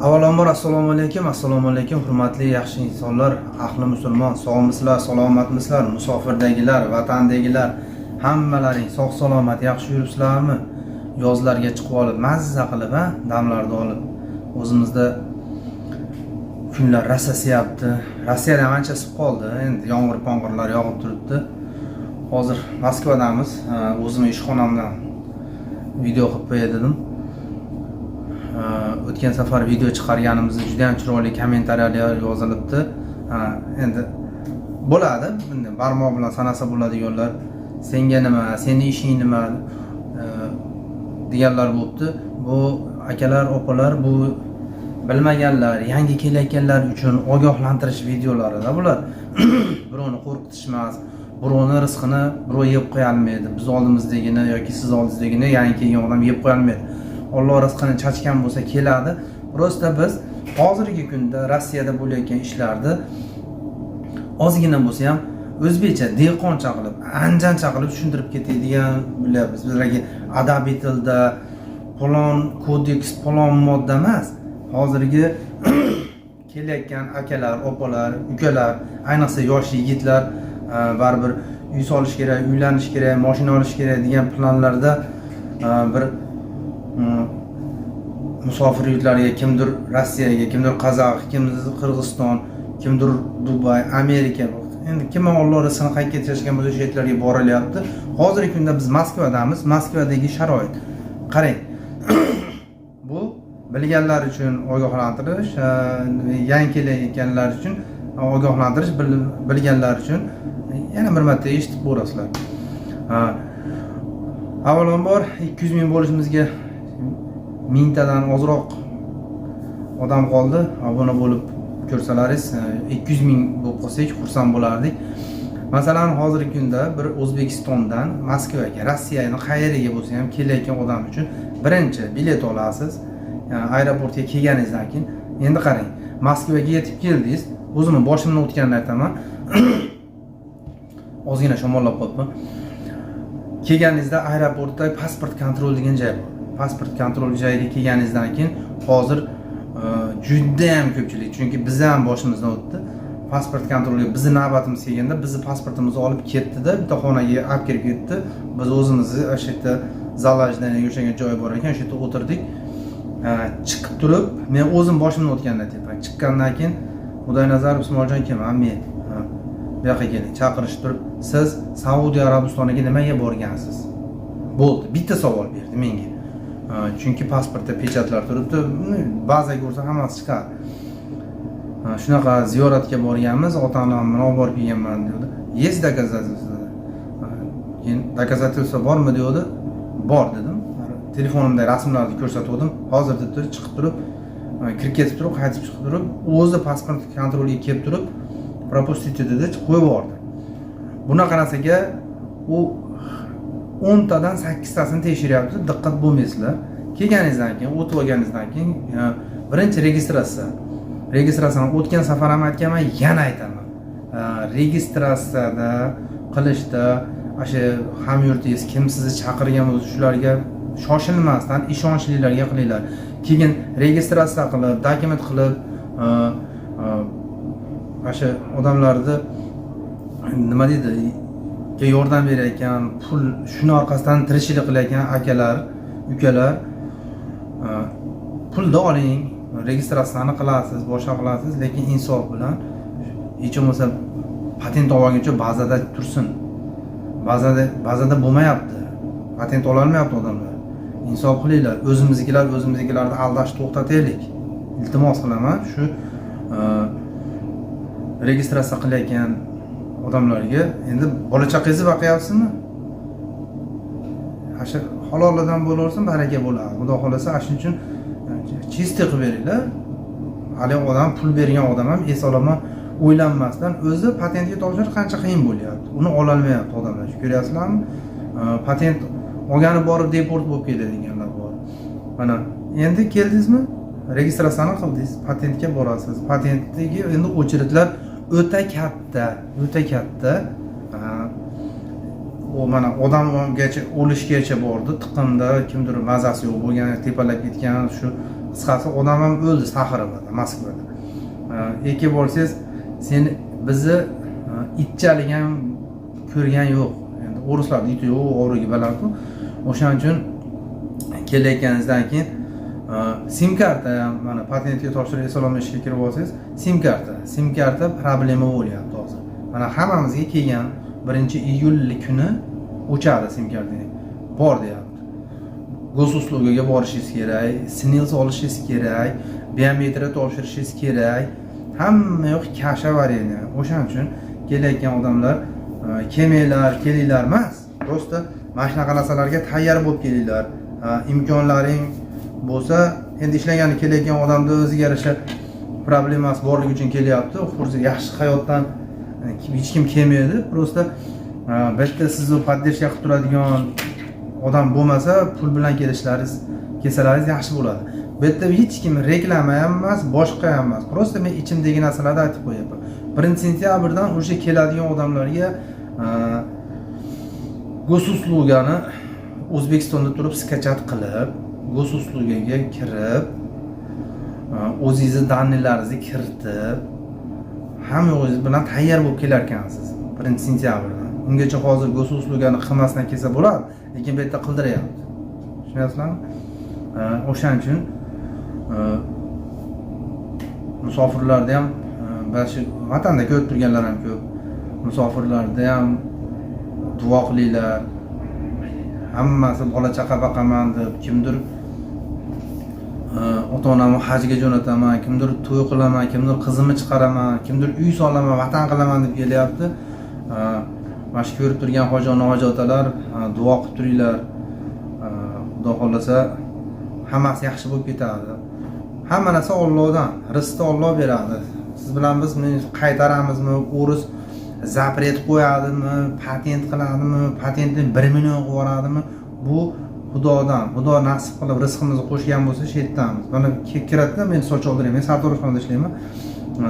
Avvalambor assalomu alaykum hurmatli yaxshi insonlar, ahli musulmon, sog'misizlar, salomatmisizlar, musofirdagilar, vatandagilar, hammalaring sog' salomat yaxshi yuribsizlarmi? Yozlarga chiqib olib, mazza qilib, damlarni olib, o'zimizda kunlar rasasyapti. Rossiyada ancha isib qoldi. Endi yomg'ir-pong'irlar yog'ib turibdi. Hozir Moskvadamiz. O'zim ishxonamdan video qilib qo'yay dedim. O'tgan safar video chiqarganimizda juda ham chiroyli kommentariyalar yozilibdi. Endi bo'ladi, barmoq bilan sanasa bo'ladiganlar, senga nima, sening ishing nima deganlar bo'libdi. Bu akalar, opalar, bu bilmaganlar, yangi kelayotganlar uchun ogohlantirish videolarida bular. Birovni qo'rqitish emas, birovni rizqini birov yeb qo'ya olmaydi. Biz oldimizdagini yoki siz oldingizdagini yangi kelgan odam yeb qo'ya olmaydi. Alloh rizqini chachgan bo'lsa keladi. Prosta biz hozirgi kunda Rossiyada bo'layotgan ishlarni ozgina bo'lsa ham o'zbekcha, dehqoncha qilib, anjancha qilib tushuntirib ketadigan bilyapmiz. Bizlarga adabiy tilda falon kodeks, falon modda emas. Hozirgi kelayotgan akalar, opalar, ukalar, ayniqsa yosh yigitlar baribir uy solish kerak, uylanish kerak, mashina olish kerak degan planlarda bir musofir yurtlarga, kimdir Rossiyaga, kimdir Qozoq, kimdir Qirg'iziston, kimdir Dubay, Amerika. Endi kim Alloh rizqini qayerga yetkazgan bo'lsa, o'sha yerlarga borilyapti. Hozirgi kunda biz Moskvadamiz. Moskvadagi sharoit. Qarang. Bu bilganlar uchun ogohlantirish, yangi kelayotganlar uchun ogohlantirish, bilganlar uchun yana bir marta eshitib ko'rasizlar. Avvalambor 200 ming bo'lishimizga mingtadan ozroq odam qoldi. Obuna bo'lib ko'rsalaringiz 200 ming bo'lib qolsak xursand bo'lardik. Masalan, hozirgi kunda bir O'zbekistondan Moskvaga, Rossiyaning qayeriga bo'lsa ham kelayotgan odam uchun birinchi bilet olasiz. Yani aeroportga kelganingizdan keyin endi qarang, Moskvaga yetib keldingiz. O'zimni boshimdan o'tganini aytaman. Ozgina shamollab qolibman. Kelganingizda aeroportda pasport kontrol degan joy bor. Pasport kontrol joyiga kelganingizdan keyin hozir juda ham ko'pchilik, chunki biz ham boshimizdan o'tdi. Pasport kontroliga bizni navbatimiz kelganda bizni pasportimizni olib ketdi-da, bitta xonaga olib kirib ketdi. Biz o'zimizni o'sha yerda zalajdan o'shaga joy bor ekan, o'sha yerda o'tirdik. Chiqib turib, men o'zim boshimdan o'tgandan tepa chiqqandan keyin Xudoynazarov Ismoiljon kim? Men bu yoqqa keling, chaqirishib turib, siz Saudiya Arabistoniga nimaga borgansiz? Bo'ldi, bitta savol berdi menga. Chunki pasportda pechatlar turibdi, ba'ziga ko'rsa hammasi chiqadi. Shunaqa ziyoratga borganmiz, ota-onamni olib borib kelganman dedi. Есть доказательства? Keyin doказательства bormi dedi. Bor dedim. Telefonimda rasmlarni ko'rsatdim. Hozir deb chiqib turib, kirib ketib turib, qaytib chiqib turib, o'zi pasport kontroliga kelib turib, propustite dedi, qo'yib yubordi. Bunaqa narsaga u 10 tadan 8 tasini tekshiryapti, diqqat bo'lmaysizlar. Kelganingizdan keyin, o'tib olganingizdan keyin birinchi registratsiya. Registratsiyani o'tgan safar ham aytganman, yana aytaman. Registratsiyada qilishda o'sha hamyurtingiz kim sizni chaqirgan bo'lsa, shularga shoshilmasdan ishonchlilarga qilinglar. Keyin registratsiya qilib, dokument qilib, o'sha odamlarni nima deydi, yordam berayotgan, pul shuni orqasidan tirikchilik qilayotgan akalar, ukalar, pulni oling, registratsiyani qilasiz, boshqa qilasiz, lekin insof bilan hech bo'lmasa patent olguncha bazada tursin. Bazada bo'lmayapti. Patent ola olmayapti odamlar. Insof qilinglar. O'zimiznikilarni aldashni to'xtataylik. Iltimos qilaman, shu registratsiya qilayotgan odamlarga endi bola chaqangizni boqyapsizmi? Asha halolidan bo'laversin, baraka bo'ladi. Xudo xolasa, shuning uchun chisti qilib beringlar. Hali odam pul bergan odam ham esolomon o'ylanmasdan o'zi patentga topshirish qancha qiyin bo'lyapti. Uni ola olmayapti odamlar. Ko'ryapsizlarmi? Patent olgani borib deport bo'lib keladiganlar bor. Mana endi keldingizmi? Registratsiyani qildingiz, patentga borasiz. Patentdagi endi o'chiritlar o'ta katta. O mana odamgacha o'lishgacha bordi. Tiqimda kimdir mazasi yo'q bo'lgan, tepalab ketgan, shu qisqasi odam ham o'ldi Saxarovda, Moskvada. Eki bo'lsangiz, seni bizni itchalik ham ko'rgan yo'q. Endi o'rislar it yo'q, o'g'riga baland-ku. O'shaning uchun kelayotganingizdan keyin sim karta ham mana patentga topshirib eslolmashga kirib olsangiz, sim karta problema bo'lyapti hozir. Mana hammamizga kelgan 1-iyul kuni o'chadi sim kartangiz. Bor deyapti. Gosuslugaga borishingiz kerak, SNILS olishingiz kerak, biometriya topshirishingiz kerak. Hamma yoq kasha variantni. O'shaning uchun kelayotgan odamlar kelinglar emas. Prosta mana shunaqa narsalarga tayyor bo'lib kelinglar. Imkonlaring bo'lsa, endi ishlagani kelayotgan odamning o'ziga yarasha problemasi borligi uchun kelyapti. Xursi yaxshi hayotdan hech kim kelmaydi. Prosta bitta sizni podдержка qilib turadigan odam bo'lmasa, pul bilan kelsalaringiz yaxshi bo'ladi. Bu yerda hech kim reklama ham emas, boshqa ham emas. Prosta men ichimdagi narsalarni aytib qo'yapman. 1-sentyabrdan o'sha keladigan odamlarga Gosuslugani O'zbekistonda turib skachat qilib, Gosuslugaga kirib, o'zingizni danlilaringizni kiritib, hamma o'zingiz bilan tayyor bo'lib kelar ekansiz 1-sentyabrdan. Ungacha hozir Gosuslugani qilmasdan kelsa bo'ladi, lekin bu yerda qildiryapti. Tushunyapsizlarmi? O'shaning uchun musofirlarda ham balki vatanda ko'rib turganlar ham ko'p. Musofirlarda ham duo qilinglar. Hammasi bola chaqa baqaman deb, kimdir ota-onamni hajga jo'nataman, kimdir to'y qilaman, kimdir qizimni chiqaraman, kimdir uy solaman, vatan qilaman deb kelyapti. Mana shu ko'rib turgan hoji ona, hoji otalar duo qilib turinglar. Xudo xolasa hammasi yaxshi bo'lib ketadi. Hamma narsa Allohdan, rizqni Alloh beradi. Siz bilan biz qaytaramizmi, o'ris zapret qo'yadimi, patent qiladimi, patentni 1 million qilib yuboradimi? Bu Xudodan. Xudo nasib qilib rizqimizni qo'shgan bo'lsa, shu yerdamiz. Mana kiratda men soch oldirayman. Men sartaroshxonada ishlayman.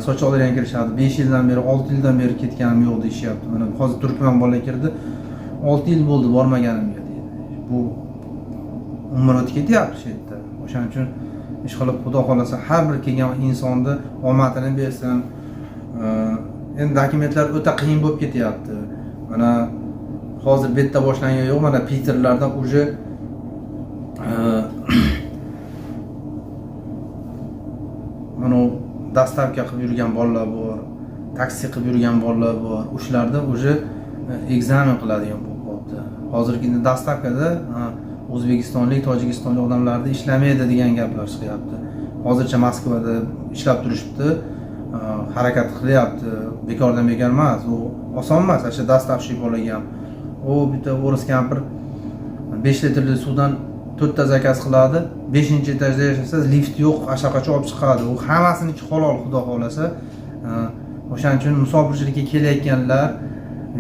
Soch oldirgan kirishadi. 5 yildan beri, 6 yildan beri ketganim yo'q deyishyapti. Mana hozir turkman bola kirdi. 6 yil bo'ldi bormaganimga deydi. Bu umr o'tib ketyapti shu yerda. O'shaning uchun ish qilib Xudo xolasa har bir kelgan insonni omadini bersin. Endi dokumentlar o'ta qiyin bo'lib ketyapti. Mana hozir bu yerda boshlangan yo'q, mana Peterlarda уже mana dastavka qilib yurgan bolalar bor, taksi qilib yurgan bolalar bor. O'shalarda уже ekzamen qiladigan bo'lib qoldi. Hozirgi dastavkada O'zbekistonlik, Tojikistonlik odamlarda ishlamaydi degan gaplar chiqyapti. Hozircha Moskvada ishlab turishibdi, harakat qilyapti. Bekordan bekor emas, u oson emas. O'sha dastavshik bo'lgan. U bitta o'ris kampir 5 litrli suvdan 4 ta zakaz qiladi. 5-etajda yashasangiz lift yo'q, ashaqacha olib chiqadi. U hammasini halol, Xudo xolasa. O'shaning uchun musofirchilikka kelayotganlar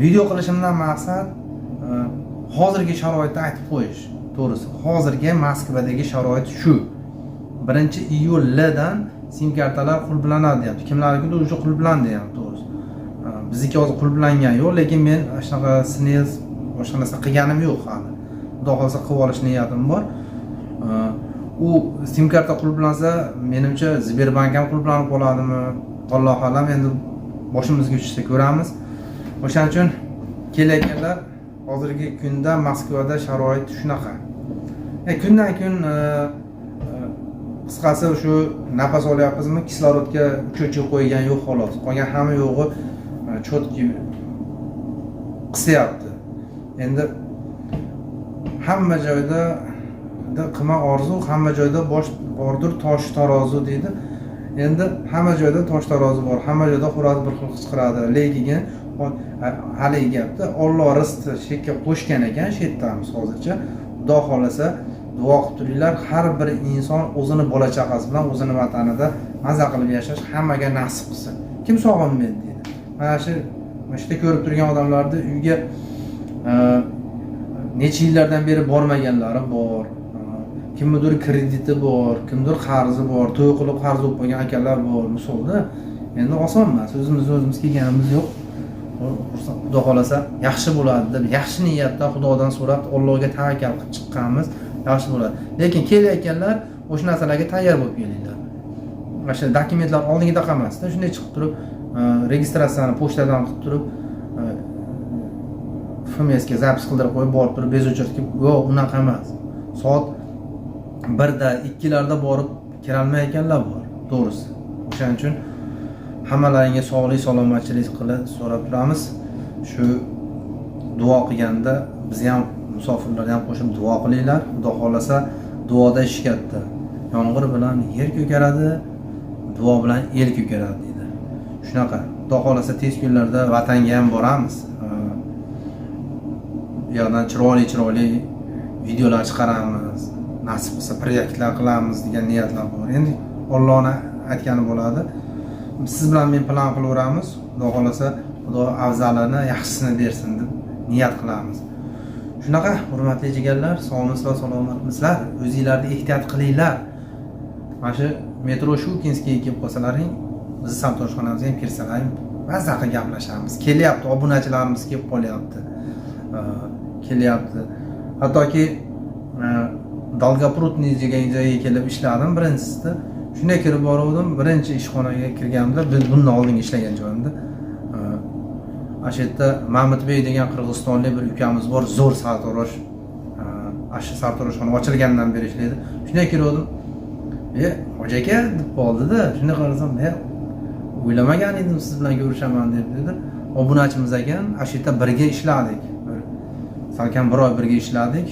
video qilishimdan maqsad hozirgi sharoitni aytib qo'yish. To'g'risi, hozirgi Moskvadagi sharoit shu. 1-iyuldan sim kartalar qulflanadi deyapti. Kimlarnikidir o'sha qulflandi ham, to'g'risi. Bizniki hozir qulflangan yo'q, lekin men shunaqa SNILS boshqa narsa qilganim yo'q hali. Xudo xolasa qilib olish niyatim bor. U sim karta qulflansa, menimcha Sberbank ham qulflanib qoladimi? Alloh alam, endi boshimizga tushsa ko'ramiz. O'shaning uchun kelayotganlar hozirgi kunda Moskvada sharoit shunaqa. Kundan kun qisqasi shu nafas olyapmizmi, kislorodga cho'chib qo'ygan yo'q xolos. Qolgan hamma yo'g'i chotki qisyapti. Endi hamma joyda qilma orzu, hamma joyda bosh bordir tosh tarozi deydi. Endi hamma joyda tosh tarozi bor, hamma joyda xo'roz bir xil qichqiradi. Lekin haligi gapda Alloh rizqni shekka qo'shgan ekan, shu yerdamiz hozircha. Xudo xolasa duo qilib turinglar, har bir inson o'zini bola chaqasi bilan o'zini vatanida maza qilib yashash hammaga nasib qilsin. Kim sog'inmaydi deydi. Mana shu yerda ko'rib turgan odamlarni uyga necha yillardan beri bormaganlari bor. Kimdir krediti bor, kimdir qarzi bor, to'y qilib qarz olib qo'ygan akalar bor. Misolda endi oson emas. O'zimiz kelganimiz yo'q. Xudo xolasa yaxshi bo'ladi deb yaxshi niyatda Xudodan so'rab, Allohga tavakkal qilib chiqqanmiz. Yaxshi bo'ladi. Lekin kelayotganlar o'sha narsalarga tayyor bo'lib kelinglar. Mana shu dokumentlar oldinga taqamasdan shunday chiqib turib, registratsiyani pochtadan qilib turib, FMSga zapis qildirib qo'yib borib turib bezuchatga yo'q, unaqa emas. Soat 1da, 2larda borib kirolmayotganlar bor, to'g'risi. O'shaning uchun hammalaringga sog'lik, salomatchilik qilib so'rab turamiz. Shu duo qilganda biz ham musofirlarga ham qo'shib duo qilinglar. Xudo xolasa duoda ish katta. Yomg'ir bilan yer ko'karadi, duo bilan el ko'karadi deydi. Shunaqa. Xudo xolasa tez kunlarda vatanga ham boramiz. Bu yerdan chiroyli videolar chiqaramiz. Nasib bo'lsa proyektlar qilamiz degan niyatlar bor. Endi Allohning aytgani bo'ladi. Siz bilan men plan qilaveramiz. Xudo xolasa Xudo afzalini, yaxshisini bersin deb niyat qilamiz. Shunaqa, hurmatli jigarlar, sog'misizlar, salomatmisizlar. O'zingizlarni ehtiyot qilinglar. Mana shu metro Shukinskiga kelib qolsalaring, biz sartaroshxonamizga ham kirsalar, mazza qilib gaplashamiz. Kelyapti, obunachilarimiz kelib qolyapti. Kelyapti. Hattoki Dolgoprudniy degan joyga kelib ishladim birinchisida. Shunday kirib borgandim, birinchi ishxonaga kirganimda, biz bundan oldin ishlagan joyimda. Ana yerda Mahmudbey degan qirg'izistonlik bir ukamiz bor, zo'r sartarosh. Shu sartaroshxona ochilgandan beri ishlaydi. Shunday kirdim. Hoji aka deb qoldi-da. Shunday qarasam, o'ylamagan edim siz bilan ko'rishaman deb dedi. Obunachimiz ekan, ana yerda birga ishladik. Salkam bir oy birga ishladik.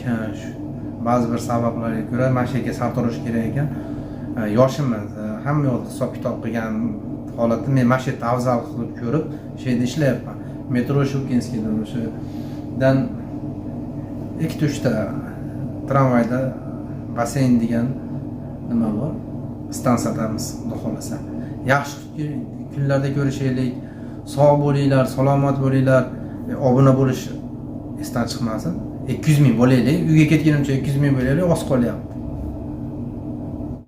Ba'zi bir sabablarga ko'ra mana shu yerga sartarosh kerak ekan. Yoshimiz, hamma yoq hisob kitob qilgan holatda men mana shu yerda afzal qilib ko'rib, shu yerda ishlayapman. Metro Shukinskiyda o'shadan 2-3 ta tramvayda baseyn degan nima bor? Stansiyadamiz, xudo xolasa. Yaxshi kunlarda ko'rishaylik. Sog' bo'linglar, salomat bo'linglar. Obuna bo'lish esdan chiqmasin. 200 ming bo'laylik. Uyga ketgunimcha 200 ming bo'laylik, oz qolyapti.